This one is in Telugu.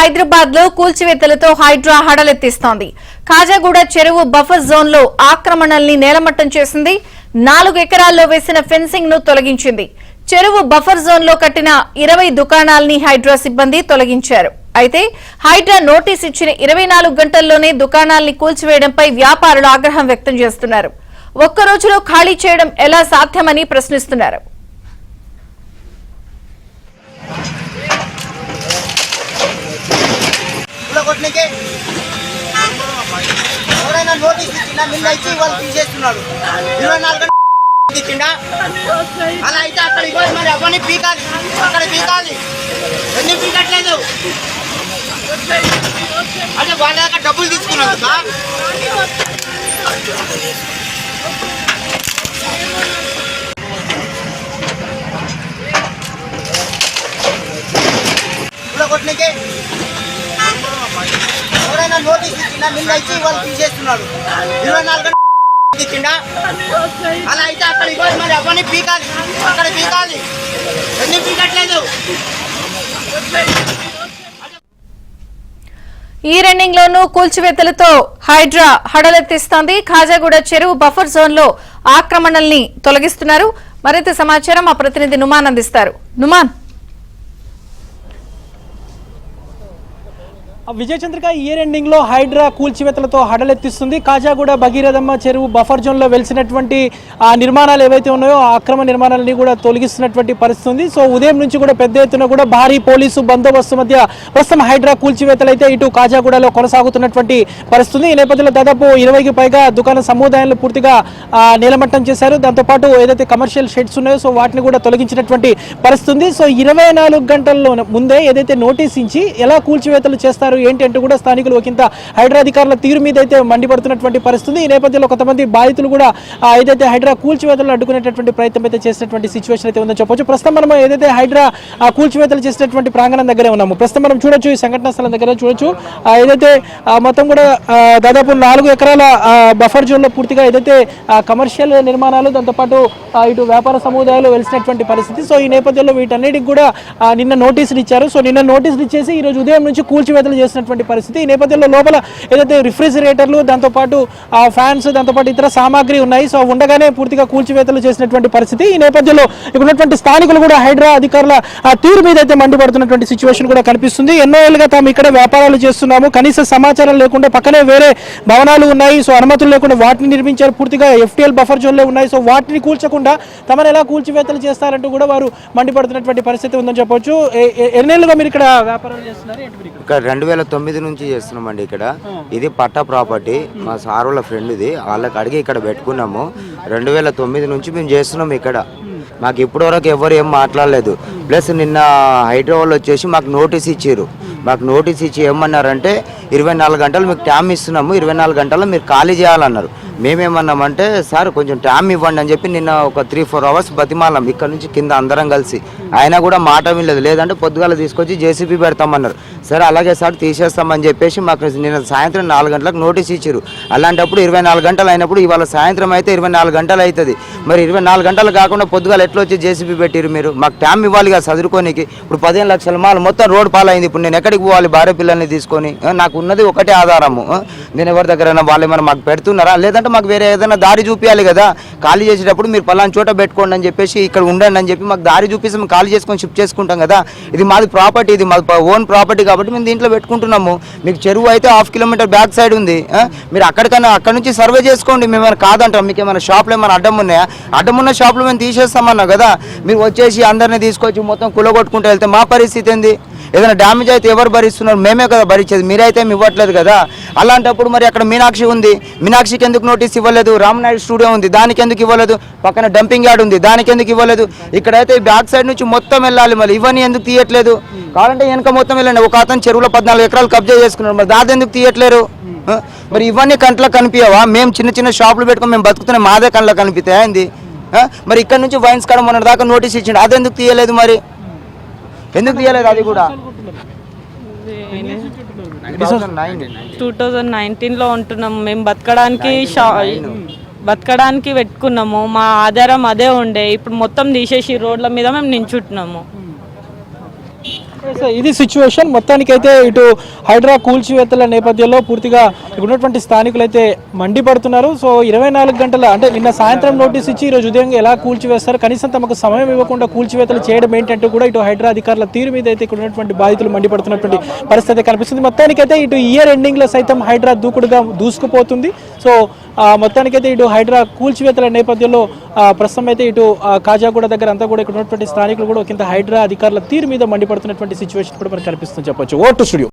హైదరాబాద్ లో కూల్చివేతలతో హైడ్రా హడలెత్తిస్తోంది. కాజాగూడ చెరువు బఫర్ జోన్ లో ఆక్రమణల్ని నేలమట్టం చేసింది. 4 ఎకరాల్లో వేసిన ఫెన్సింగ్ ను తొలగించింది. చెరువు బఫర్ జోన్ లో కట్టిన 20 దుకాణాలని హైడ్రా సిబ్బంది తొలగించారు. అయితే హైడ్రా నోటీస్ ఇచ్చిన 24 గంటల్లోనే దుకాణాల్ని కూల్చివేయడంపై వ్యాపారులు ఆగ్రహం వ్యక్తం చేస్తున్నారు. ఒక్క రోజులో ఖాళీ చేయడం ఎలా సాధ్యమని ప్రశ్నిస్తున్నారు. నోటీస్ ఇచ్చిన నిన్న ఇచ్చి వాళ్ళు తీసేస్తున్నాడు. 24 గంటలు ఇచ్చిండా అలా అయితే అక్కడ ఇవ్వాలి. మరి అవన్నీ పీకాలి, అక్కడ పీకాలి. ఎందుకు పీకట్లేదు? అంటే వాళ్ళ దగ్గర డబ్బులు తీసుకున్నందుక కొట్టినకే ఎవరైనా నోటీస్ ఇచ్చిన నిన్న ఇచ్చి వాళ్ళు తీసేస్తున్నాడు. 24 గంటలు ఇచ్చిండా అలా అయితే అక్కడ ఇవ్వాలి. మరి అవన్నీ పీకాలి, అక్కడ పీకాలి. ఎందుకు పీకట్లేదు? ఈ రన్నింగ్ లోనూ కూల్చివేతలతో హైడ్రా హడలెత్తిస్తోంది. ఖాజాగూడ చెరువు బఫర్ జోన్ లో ఆక్రమణల్ని తొలగిస్తున్నారు. మరింత సమాచారం మా ప్రతినిధి నుమాన్ అందిస్తారు. నుమాన్, విజయ్ చంద్రిక, ఇయర్ ఎండింగ్ లో హైడ్రా కూల్చివేతలతో హడలెత్తిస్తుంది. కాజాగూడ భగీరథమ్మ చెరువు బఫర్ జోన్ లో వెలిసినటువంటి నిర్మాణాలు ఏవైతే ఉన్నాయో ఆ అక్రమ నిర్మాణాలని కూడా తొలగిస్తున్నటువంటి పరిస్థితి ఉంది. సో ఉదయం నుంచి కూడా పెద్ద ఎత్తున కూడా భారీ పోలీసు బందోబస్తు మధ్య ప్రస్తుతం హైడ్రా కూల్చివేతలు అయితే ఇటు కాజాగూడలో కొనసాగుతున్నటువంటి పరిస్థితి. ఈ నేపథ్యంలో దాదాపు 20కి పైగా దుకాణ సముదాయాలను పూర్తిగా నేలమట్టం చేశారు. దాంతోపాటు ఏదైతే కమర్షియల్ షెడ్స్ ఉన్నాయో సో వాటిని కూడా తొలగించినటువంటి పరిస్థితి ఉంది. సో 24 గంటల్లో ముందే ఏదైతే నోటీస్ ఇచ్చి ఎలా కూల్చివేతలు చేస్తారు ఏంటి అంటూ కూడా స్థానికులు ఒకంత హైడ్రా అధికారుల తీరు మీద అయితే మండిపడుతున్నటువంటి పరిస్థితి. ఈ నేపథ్యంలో కొంతమంది బాధితులు కూడా ఏదైతే హైడ్రా కూల్చివేతలు అడ్డుకునేటటువంటి ప్రయత్నం అయితే చేసినటువంటి సిచ్యువేషన్ అయితే ఉందని చెప్పొచ్చు. ప్రస్తుతం మనం ఏదైతే హైడ్రా కూల్చివేతలు చేసినటువంటి ప్రాంగణం దగ్గరే ఉన్నాము. ప్రస్తుతం మనం చూడొచ్చు, ఈ సంఘటన స్థలం దగ్గర చూడొచ్చు. ఏదైతే మొత్తం కూడా దాదాపు 4 ఎకరాల బఫర్ జోన్ లో పూర్తిగా ఏదైతే కమర్షియల్ నిర్మాణాలు దాంతోపాటు ఇటు వ్యాపార సముదాయాలు వెలిసినటువంటి పరిస్థితి. సో ఈ నేపథ్యంలో వీటన్నిటికి కూడా నిన్న నోటీసులు ఇచ్చారు. సో నిన్న నోటీసులు ఇచ్చేసి ఈ రోజు ఉదయం నుంచి కూల్చివేతలు చేసినటువంటి పరిస్థితి. ఈ నేపథ్యంలో లోపల ఏదైతే రిఫ్రిజిరేటర్లు దాంతోపాటు ఫ్యాన్స్ దాంతోపాటు ఇతర సామాగ్రి ఉన్నాయి. సో ఉండగానే పూర్తిగా కూల్చివేతలు చేసినటువంటి పరిస్థితి. ఈ నేపథ్యంలో ఇక్కడ ఉన్నటువంటి స్థానికులు కూడా హైడ్రా అధికారుల తీరు మీద అయితే మండిపడుతున్నటువంటి సిచ్యువేషన్ కూడా కనిపిస్తుంది. ఎన్నో ఏళ్ళుగా తాము ఇక్కడ వ్యాపారాలు చేస్తున్నాము, కనీస సమాచారం లేకుండా పక్కనే వేరే భవనాలు ఉన్నాయి, సో అనుమతులు లేకుండా వాటిని నిర్మించారు, పూర్తిగా FTL బఫర్ జోన్లో ఉన్నాయి. సో వాటిని కూల్చకుండా తమను ఎలా కూల్చివేతలు చేస్తారంటూ కూడా వారు మండిపడుతున్నటువంటి పరిస్థితి ఉందని చెప్పొచ్చు. ఎన్నేళ్ళుగా మీరు ఇక్కడ వ్యాపారాలు చేస్తున్నారు? ఇక్కడ 2009 నుంచి చేస్తున్నామండి. ఇక్కడ ఇది పట్టా ప్రాపర్టీ, మా సార్ వాళ్ళ ఫ్రెండ్ ఇది, వాళ్ళకి అడిగి ఇక్కడ పెట్టుకున్నాము. 2009 నుంచి మేము చేస్తున్నాము ఇక్కడ. మాకు ఇప్పటివరకు ఎవరు ఏం మాట్లాడలేదు. ప్లస్ నిన్న హైడ్రా వాళ్ళు వచ్చేసి మాకు నోటీస్ ఇచ్చారు. మాకు నోటీస్ ఇచ్చి ఏమన్నారంటే 24 గంటలు మీకు టైం ఇస్తున్నాము, 24 గంటల్లో మీరు ఖాళీ చేయాలన్నారు. మేమేమన్నామంటే సార్ కొంచెం టైం ఇవ్వండి అని చెప్పి నిన్న ఒక 3-4 అవర్స్ బతిమాలం ఇక్కడ నుంచి కింద అందరం కలిసి. ఆయన కూడా మాట వినలేదు. లేదంటే పొద్దుగాల తీసుకొచ్చి JCB పెడతామన్నారు. సరే అలాగే సార్ తీసేస్తామని చెప్పేసి మాకు నిన్న సాయంత్రం 4 గంటలకు నోటీస్ ఇచ్చారు. అలాంటప్పుడు 24 గంటలు అయినప్పుడు ఇవాళ సాయంత్రం అయితే 24 గంటలు అవుతుంది. మరి 24 గంటలు కాకుండా పొద్దుగాల ఎట్లా వచ్చి JCB పెట్టిరు మీరు? మాకు టైం ఇవ్వాలి కదా చదువుకోనికి. ఇప్పుడు 15 లక్షల మాలు మొత్తం రోడ్ పాలైంది. ఇప్పుడు నేను ఎక్కడికి పోవాలి భార్య పిల్లల్ని తీసుకొని? నాకు ఉన్నది ఒకటే ఆధారము. నేను ఎవరి దగ్గరైనా వాళ్ళు ఏమైనా మాకు పెడుతున్నారా? లేదంటే మాకు వేరే ఏదైనా దారి చూపించాలి కదా. ఖాళీ చేసేటప్పుడు మీరు పలానా చోట పెట్టుకోండి అని చెప్పేసి ఇక్కడ ఉండండి అని చెప్పి మాకు దారి చూపిస్తే మేము ఖాళీ చేసుకొని షిఫ్ట్ చేసుకుంటాం కదా. ఇది మాది ప్రాపర్టీ, ఇది మాది ఓన్ ప్రాపర్టీ కాబట్టి మేము దీంట్లో పెట్టుకుంటున్నాము. మీకు చెరువు అయితే 1/2 కిలోమీటర్ బ్యాక్ సైడ్ ఉంది. మీరు అక్కడికన్నా అక్కడ నుంచి సర్వే చేసుకోండి. మేము ఏమైనా కాదంటాం. మీకు ఏమైనా షాప్లో ఏమైనా అడ్డం ఉన్నాయా? అడ్డం ఉన్న షాప్లో మేము తీసేస్తామన్నా కదా. మీరు వచ్చేసి అందరినీ తీసుకొచ్చి మొత్తం కులగొట్టుకుంటూ వెళ్తే మా పరిస్థితి ఏంది? ఏదైనా డ్యామేజ్ అయితే ఎవరు భరిస్తున్నారు? మేమే కదా భరించేది, మీరైతే ఇవ్వట్లేదు కదా. అలాంటప్పుడు మరి అక్కడ మీనాక్షి ఉంది, మీనాక్షికి ఎందుకు నోటీస్ ఇవ్వలేదు? రామనాయుడు స్టూడియో ఉంది, దానికి ఎందుకు ఇవ్వలేదు? పక్కన డంపింగ్ యార్డ్ ఉంది, దానికి ఎందుకు ఇవ్వలేదు? ఇక్కడైతే బ్యాక్ సైడ్ నుంచి మొత్తం వెళ్ళాలి, మళ్ళీ ఇవన్నీ ఎందుకు తీయట్లేదు? కావాలంటే వెనక మొత్తం వెళ్ళండి. ఒక అతను చెరువులో 14 ఎకరాలు కబ్జా చేసుకున్నాడు, మరి దాది ఎందుకు తీయట్లేరు? మరి ఇవన్నీ కంట్లో కనిపించవా? మేము చిన్న చిన్న షాపులు పెట్టుకొని మేము బతుకుతున్నాం, మాదే కంట్లో కనిపిస్తాయా ఏంది? మరి ఇక్కడ నుంచి వైన్స్ కాడ మొన్న దాకా నోటీస్ ఇచ్చిండు, అది ఎందుకు తీయలేదు? మరి ఎందుకు తీయలేదు? అది కూడా 2019లో ఉంటున్నాము మేము. బతకడానికి పెట్టుకున్నాము, మా ఆధారం అదే ఉండే. ఇప్పుడు మొత్తం తీసేసి రోడ్ల మీద మేము నించుంటున్నాము. ఇది సిచ్యువేషన్. మొత్తానికైతే ఇటు హైడ్రా కూల్చివేతల నేపథ్యంలో పూర్తిగా ఉన్నటువంటి స్థానికులు అయితే మండిపడుతున్నారు. సో 24 గంటల అంటే నిన్న సాయంత్రం నోటీస్ ఇచ్చి ఈరోజు ఉదయం ఎలా కూల్చివేస్తారు, కనీసం తమకు సమయం ఇవ్వకుండా కూల్చివేతలు చేయడం ఏంటంటూ కూడా ఇటు హైడ్రా అధికారుల తీరు మీద అయితే ఇక్కడ ఉన్నటువంటి బాధితులు మండిపడుతున్నటువంటి పరిస్థితి కనిపిస్తుంది. మొత్తానికైతే ఇటు ఇయర్ ఎండింగ్ లో సైతం హైడ్రా దూకుడుగా దూసుకుపోతుంది. సో మొత్తానికైతే ఇటు హైడ్రా కూల్చివేతల నేపథ్యంలో ప్రస్తుతం అయితే ఇటు కాజాగూడ దగ్గర అంతా కూడా ఇక్కడ ఉన్నటువంటి స్థానికులు కూడా ఒకంత హైడ్రా అధికారుల తీరు మీద మండిపడుతున్నటువంటి సిచ్యువేషన్ కూడా మనకు కనిపిస్తుంది చెప్పొచ్చు. ఓ టు స్టూడియో.